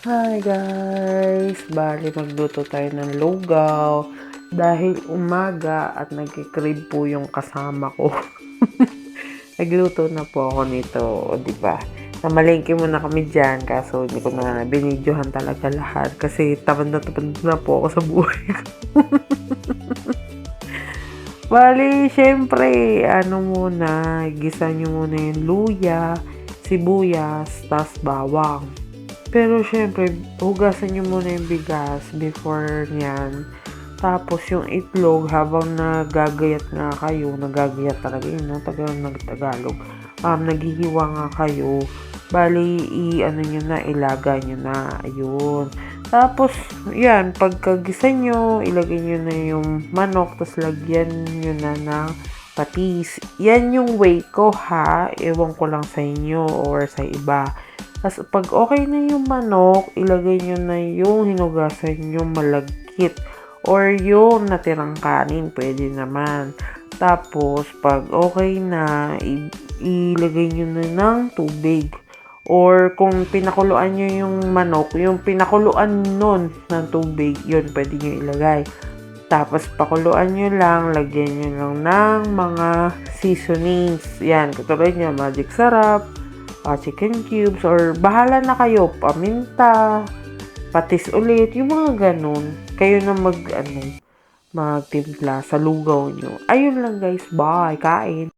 Hi guys! Bali magluto tayo ng lugaw dahil umaga at nagki-crave po yung kasama ko. Nagluto na po ako nito, o di ba? Namalengke muna kami diyan kaso hindi ko na binidyohan talaga lahat kasi tamad na po ako sa buhay ko. Bali, syempre, ano muna, gisa nyo muna yung luya, sibuyas, tas bawang. Pero syempre, hugasan nyo muna yung bigas before nyan. Tapos yung itlog, habang nagagayat talaga yun, no? Tagalog. Naghihiwa nga kayo. Bali, ano nyo na, ilaga nyo na. Ayun. Tapos, yan, pagkagisa nyo, ilagay nyo na yung manok, tapos lagyan nyo na ng patis. Yan yung way ko ha. Ewan ko lang sa inyo or sa iba. Tapos, pag okay na yung manok, ilagay nyo na yung hinugasan nyo malagkit or yung natirang kanin, pwede naman. Tapos, pag okay na, ilagay nyo na ng tubig. Or kung pinakuluan nyo yung manok, yung pinakuluan nun ng tubig, yun, pwede nyo ilagay. Tapos, pakuluan nyo lang, lagyan nyo lang ng mga seasonings. Yan, katulad nyo, magic sarap, chicken cubes, or bahala na kayo, paminta, patis ulit, yung mga ganun. Kayo na magtimpla sa lugaw nyo. Ayun lang guys, bye, kain!